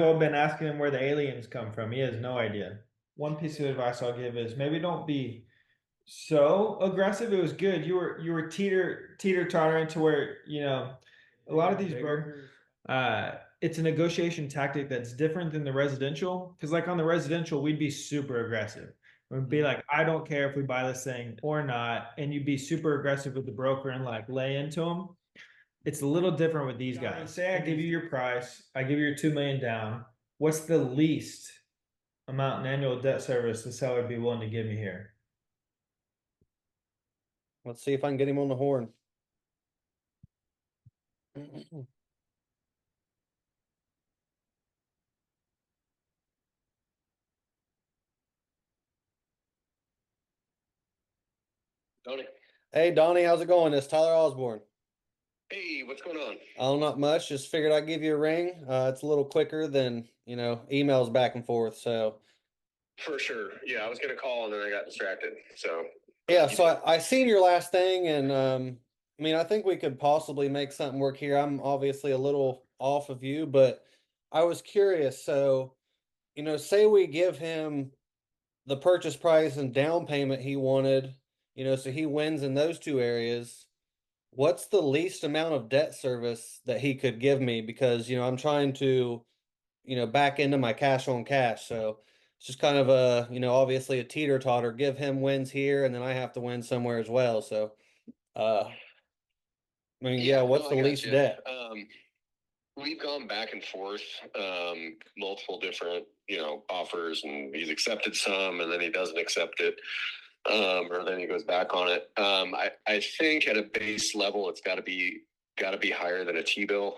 I've been asking him where the aliens come from. He has no idea. One piece of advice I'll give is maybe don't be so aggressive. It was good. You were teeter tottering to where, a lot of these brokers, it's a negotiation tactic that's different than the residential. Because like on the residential, we'd be super aggressive. We'd be like, I don't care if we buy this thing or not, and you'd be super aggressive with the broker and like lay into them. It's a little different with these guys. Say I give you your price, I give you your 2 million down. What's the least amount in annual debt service the seller would be willing to give me here? Let's see if I can get him on the horn. Tony. Hey, Donnie, how's it going? It's Tyler Osborne. Hey, what's going on? Oh, not much. Just figured I'd give you a ring. It's a little quicker than, emails back and forth. So, For sure. Yeah, I was gonna call and then I got distracted. So yeah, so I seen your last thing and I think we could possibly make something work here. I'm obviously a little off of you, but I was curious. So, say we give him the purchase price and down payment he wanted, so he wins in those two areas. What's the least amount of debt service that he could give me? Because, I'm trying to, back into my cash on cash. So it's just kind of obviously a teeter totter. Give him wins here, and then I have to win somewhere as well. So, uh, yeah, yeah, what's no, the I got least you. debt? We've gone back and forth, multiple different, offers, and he's accepted some, and then he doesn't accept it, or then he goes back on it. I think at a base level, it's got to be higher than a T-bill.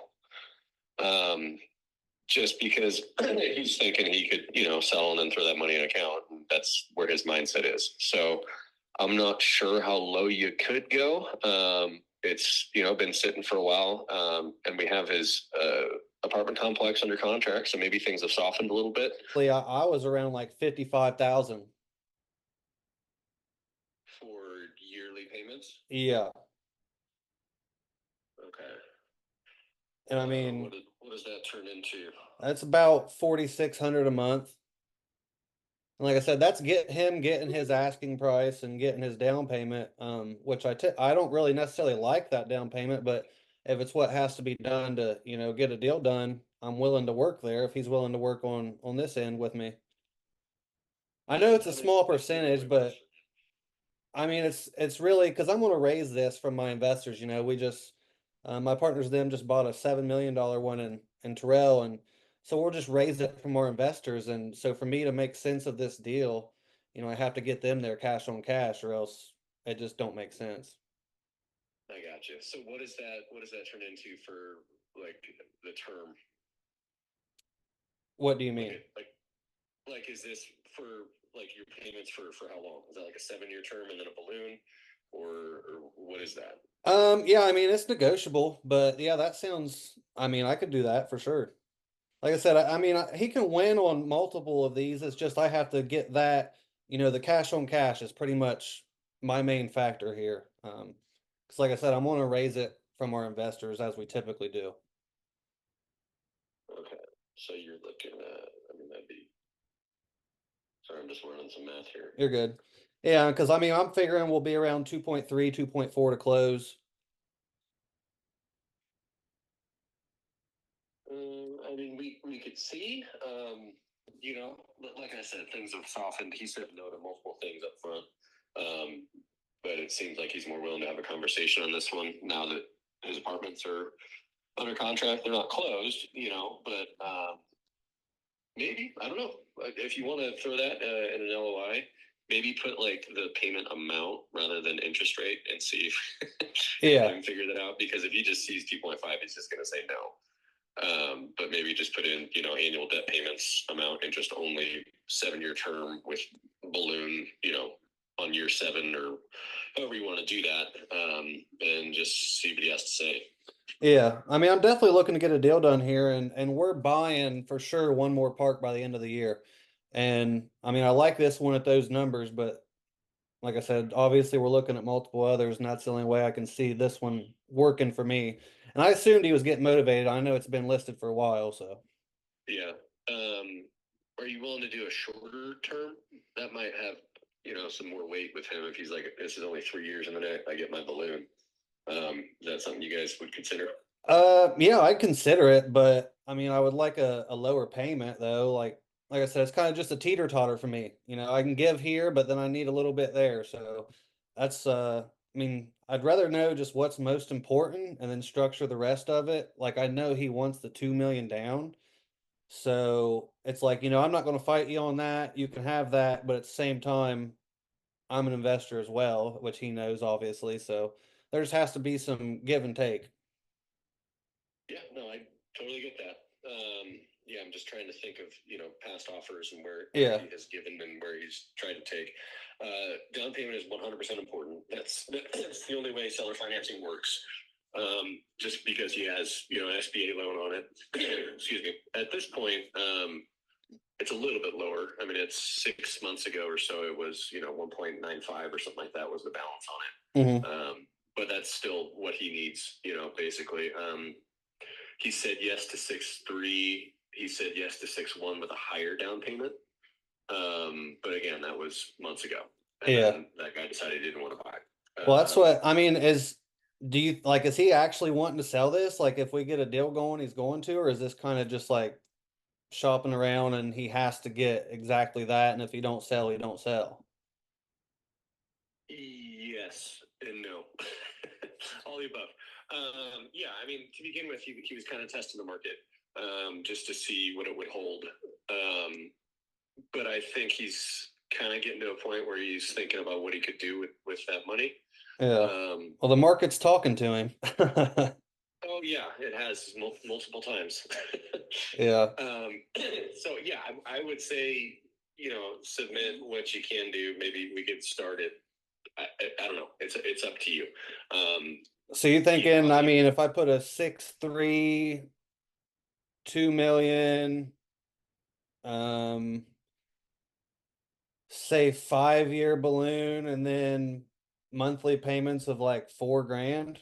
Just because he's thinking he could, sell and then throw that money in account. And that's where his mindset is. So I'm not sure how low you could go. It's, been sitting for a while. And we have his apartment complex under contract. So maybe things have softened a little bit. I was around like 55,000. For yearly payments? Yeah. Okay. And what does that turn into? that's about 4,600 a month. And like I said, that's getting his asking price and getting his down payment, which I don't really necessarily like that down payment, but if it's what has to be done to, get a deal done, I'm willing to work there if he's willing to work on this end with me. I know it's a small percentage, but it's really because I'm going to raise this from my investors. We just my partners them just bought a $7 million one in Terrell, and so we'll just raise it from our investors. And so for me to make sense of this deal, I have to get them their cash on cash, or else it just don't make sense. I got you. So what does that turn into for like the term? What do you mean? Like is this for like your payments for how long? Is that like a 7-year term and then a balloon, or what is that? Yeah, it's negotiable, but yeah, that sounds. I could do that for sure. Like I said, he can win on multiple of these. It's just I have to get that, the cash on cash is pretty much my main factor here. Because like I said, I'm going to raise it from our investors as we typically do. Okay, so you're looking at. That'd be. Sorry, I'm just running some math here. You're good. Yeah, because I'm figuring we'll be around 2.3, 2.4 to close. We could see. Like I said, things have softened. He said no to multiple things up front. But it seems like he's more willing to have a conversation on this one now that his apartments are under contract. They're not closed, but maybe, I don't know. If you want to throw that in an LOI, maybe put like the payment amount rather than interest rate and see if Yeah. I can figure that out. Because if he just sees 2.5, he's just going to say no. But maybe just put in, annual debt payments amount, interest only, 7-year term with balloon, on year 7 or however you want to do that, and just see what he has to say. Yeah, I'm definitely looking to get a deal done here, and we're buying for sure one more park by the end of the year. And I like this one at those numbers, but like I said, obviously we're looking at multiple others, and that's the only way I can see this one working for me. And I assumed he was getting motivated. I know it's been listed for a while, so. Yeah, Are you willing to do a shorter term? That might have, some more weight with him if he's like, this is only 3 years and then I get my balloon. Is that something you guys would consider? Yeah, I'd consider it, but I mean, I would like a lower payment though. Like I said, it's kind of just a teeter-totter for me. I can give here, but then I need a little bit there. So that's I mean, I'd rather know just what's most important and then structure the rest of it. Like I know he wants the 2 million down. So it's like, I'm not going to fight you on that. You can have that, but at the same time, I'm an investor as well, which he knows obviously. So there just has to be some give and take. Yeah, no, I totally get that. Yeah, I'm just trying to think of, past offers and where Yeah. he has given and where he's tried to take. Down payment is 100% important. That's the only way seller financing works. Just because he has, an SBA loan on it. Excuse me. At this point, it's a little bit lower. I mean, it's 6 months ago or so. It was, 1.95 or something like that was the balance on it. Mm-hmm. But that's still what he needs, basically. He said yes to 6.3. He said yes to 6.1 with a higher down payment. But again, that was months ago. And then that guy decided he didn't want to buy. Well, that's what I mean is he actually wanting to sell this? Like if we get a deal going, he's going to, or is this kind of just like shopping around and he has to get exactly that, and if he don't sell, he don't sell? Yes and no. All the above. Yeah, I mean, to begin with, he was kind of testing the market just to see what it would hold. But I think he's kind of getting to a point where he's thinking about what he could do with that money. Yeah. Well, the market's talking to him. Oh yeah, it has multiple times. Yeah. So yeah, I would say, submit what you can do. Maybe we could start it. I don't know. It's up to you. So you're thinking, I mean, if I put a 6.3, 2 million, say 5-year balloon and then monthly payments of like $4,000.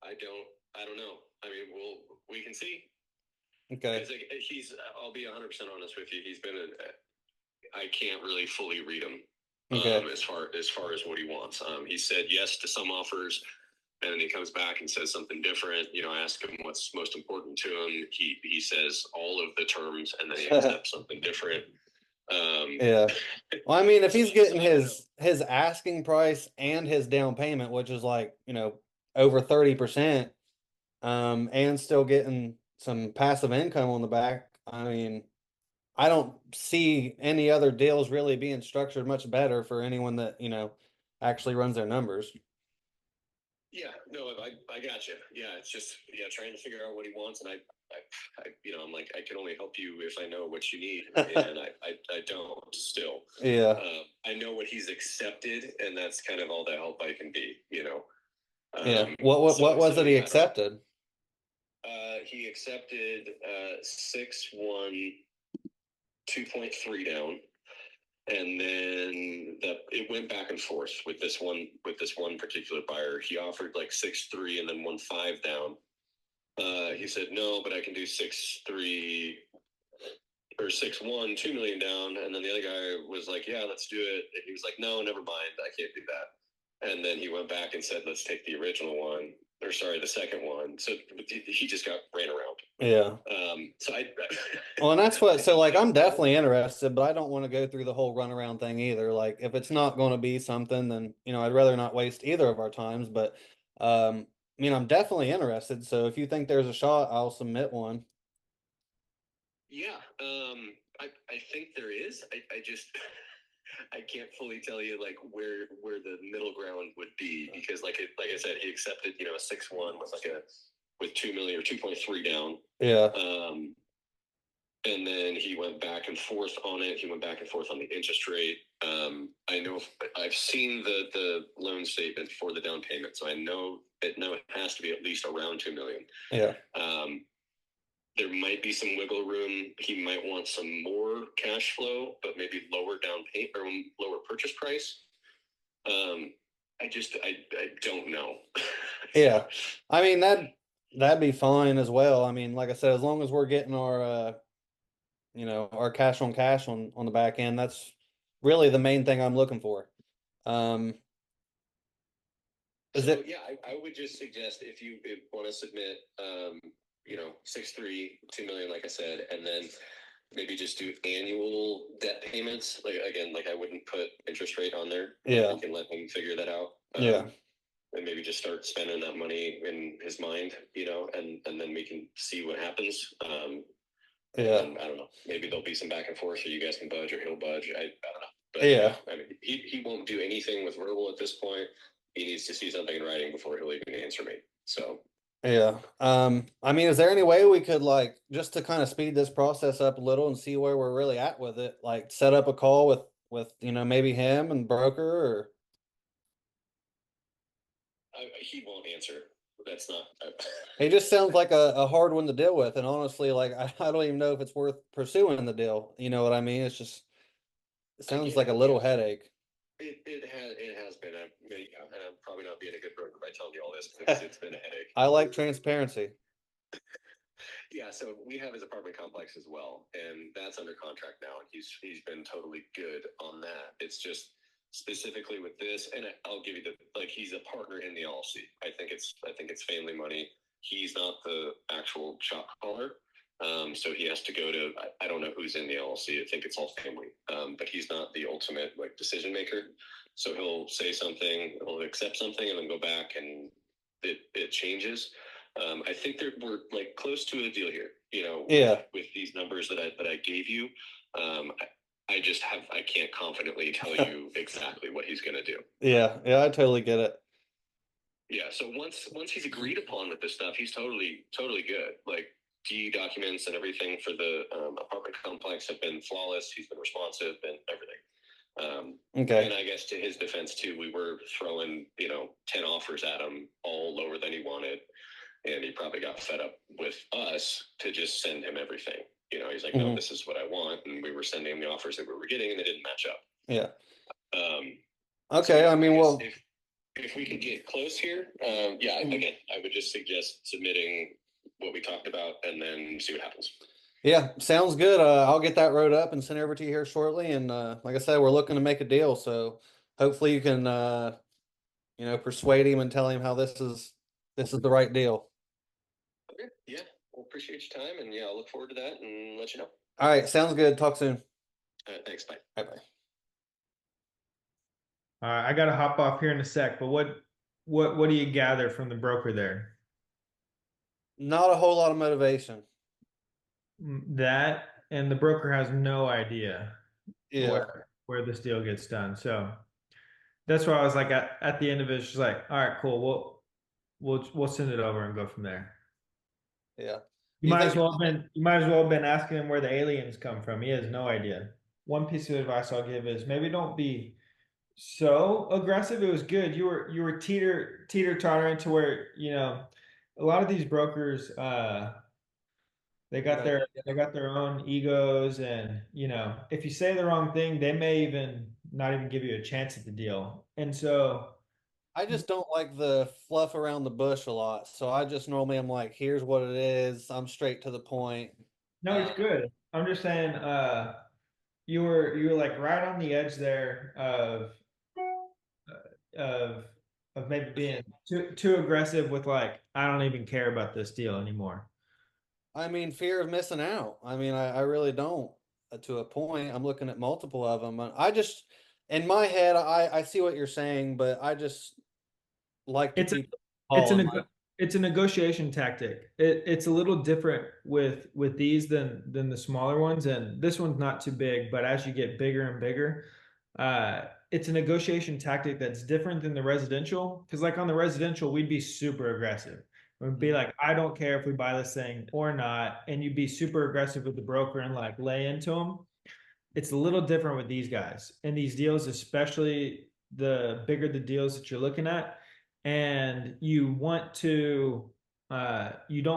I don't know. I mean, we can see. Okay. I'll be 100% honest with you. I can't really fully read him. Okay. As far as what he wants. He said yes to some offers, and then he comes back and says something different. I ask him what's most important to him. He says all of the terms, and then he accepts something different. Yeah. Well, I mean, if he's getting his asking price and his down payment, which is like, over 30%, and still getting some passive income on the back, I mean, I don't see any other deals really being structured much better for anyone that, actually runs their numbers. Yeah, no, I got you. Yeah, it's just trying to figure out what he wants, and I'm like, I can only help you if I know what you need, and I don't still. Yeah. I know what he's accepted, and that's kind of all the help I can be. Yeah. What was it he accepted? He accepted 6.1, 2.3 down. And then it went back and forth with this one particular buyer. He offered like 6.3 and then 1.5 down. He said no, but I can do 6.3 or 6.1, 2 million down. And then the other guy was like, yeah, let's do it. And he was like, no, never mind, I can't do that. And then he went back and said, let's take the original one, or sorry, the second one. So he just ran around. Yeah. Well, and that's what, so like, I'm definitely interested, but I don't want to go through the whole runaround thing either. Like, if it's not going to be something, then, I'd rather not waste either of our times. But, I mean, I'm definitely interested. So if you think there's a shot, I'll submit one. Yeah. I think there is. I just, I can't fully tell you like where the middle ground would be, because like I said, he accepted, a 6.1 with 2 million or 2.3 down. Yeah. And then he went back and forth on it. He went back and forth on the interest rate. I know I've seen the loan statement for the down payment, so I know it has to be at least around 2 million. Yeah. There might be some wiggle room. He might want some more cash flow, but maybe lower down payment or lower purchase price. I don't know. Yeah. I mean, That'd be fine as well. I mean, like I said, as long as we're getting our our cash on cash on the back end, that's really the main thing I'm looking for. Um, is So it yeah, I would just suggest if you want to submit, 6.3, 2 million, like I said, and then maybe just do annual debt payments. Like again, like I wouldn't put interest rate on there. Yeah. You can let him figure that out. Yeah. And maybe just start spending that money in his mind, and then we can see what happens. Yeah. And I don't know, maybe there'll be some back and forth, so you guys can budge or he'll budge. I don't know, but Yeah. I mean, he won't do anything with verbal at this point. He needs to see something in writing before he'll even answer me. So Yeah. I mean, is there any way we could like just to kind of speed this process up a little and see where we're really at with it, like set up a call with maybe him and broker or he won't answer. That's not. he just sounds like a hard one to deal with. And honestly, like I don't even know if it's worth pursuing the deal. You know what I mean? It's just it sounds like a little headache. It has been and I'm probably not being a good broker by telling you all this because it's been a headache. I like transparency. Yeah, so we have his apartment complex as well, and that's under contract now, and he's been totally good on that. It's just specifically with this, and I'll give you he's a partner in the LLC. I think it's family money. He's not the actual shop caller, so he has to go to I don't know who's in the LLC. I think it's all family, but he's not the ultimate decision maker. So he'll say something, he'll accept something, and then go back and it changes. I think we're close to a deal here. Yeah. With these numbers that I gave you, I can't confidently tell you exactly what he's going to do. Yeah, I totally get it. Yeah. So once he's agreed upon with this stuff, he's totally good. Like DE documents and everything for the apartment complex have been flawless. He's been responsive and everything. Okay. And I guess to his defense too, we were throwing 10 offers at him, all lower than he wanted. And he probably got fed up with us to just send him everything. He's like, no, this is what I want. And we were sending him the offers that we were getting and they didn't match up. Yeah. Okay. So, I mean, well, if we could get close here, again, I would just suggest submitting what we talked about and then see what happens. Yeah, sounds good. I'll get that wrote up and sent over to you here shortly. And like I said, we're looking to make a deal. So hopefully you can, persuade him and tell him how this is the right deal. Okay. Yeah. Well, appreciate your time. And I'll look forward to that and let you know. All right. Sounds good. Talk soon. Thanks. Bye. Bye. I got to hop off here in a sec, but what do you gather from the broker there? Not a whole lot of motivation. That and the broker has no idea Yeah. where this deal gets done. So that's why I was like at the end of it, she's like, all right, cool. We'll send it over and go from there. Yeah. You might as well have been asking him where the aliens come from. He has no idea. One piece of advice I'll give is maybe don't be so aggressive. It was good. You were teeter-tottering to where, a lot of these brokers they got their own egos, and if you say the wrong thing, they may even not even give you a chance at the deal. And so I just don't like the fluff around the bush a lot. So I just normally I'm like, here's what it is. I'm straight to the point. no, it's good. I'm just saying, you were like right on the edge there of maybe being too aggressive with like, I don't even care about this deal anymore. I mean, fear of missing out. I mean, I really don't to a point. I'm looking at multiple of them. I just, in my head, I see what you're saying, but I just like to It's a keep it's all a in neg- it's a negotiation tactic. It's a little different with these than the smaller ones, and this one's not too big, but as you get bigger and bigger, it's a negotiation tactic that's different than the residential. Because like on the residential, we'd be super aggressive. We'd be like, I don't care if we buy this thing or not, and you'd be super aggressive with the broker and like lay into them. It's a little different with these guys and these deals, especially the bigger the deals that you're looking at. And you don't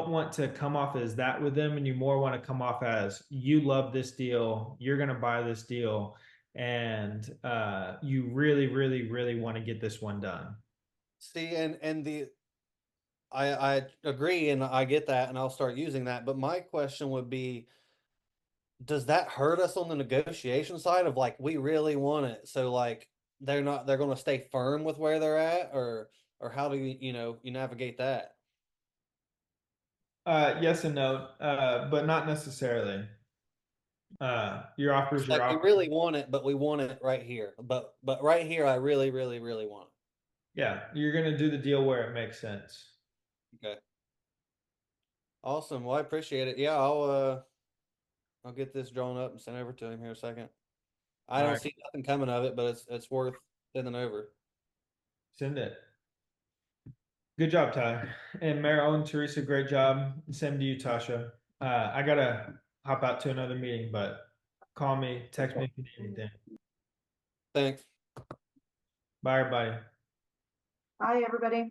want to come off as that with them, and you more want to come off as you love this deal, you're going to buy this deal, and you really, really, really want to get this one done. See, and I agree and I get that and I'll start using that. But my question would be, does that hurt us on the negotiation side of like, we really want it? So like they're going to stay firm with where they're at, or how do you navigate that? Yes and no, but not necessarily. Your offer's It's your like we offer. really want it, but we want it right here. But right here, I really, really, really want Yeah, you're gonna do the deal where it makes sense. it. Okay. Awesome. Well, I appreciate it. Yeah, I'll get this drawn up and sent over to him here in a second. I All don't right, see nothing coming of it, but it's worth sending over. send it. Good job, Tyler. And Meryl and Teresa, great job. Same to you, Tasha. I gotta hop out to another meeting, but call me, text me if you need anything. Thanks. Bye, everybody. Bye, everybody.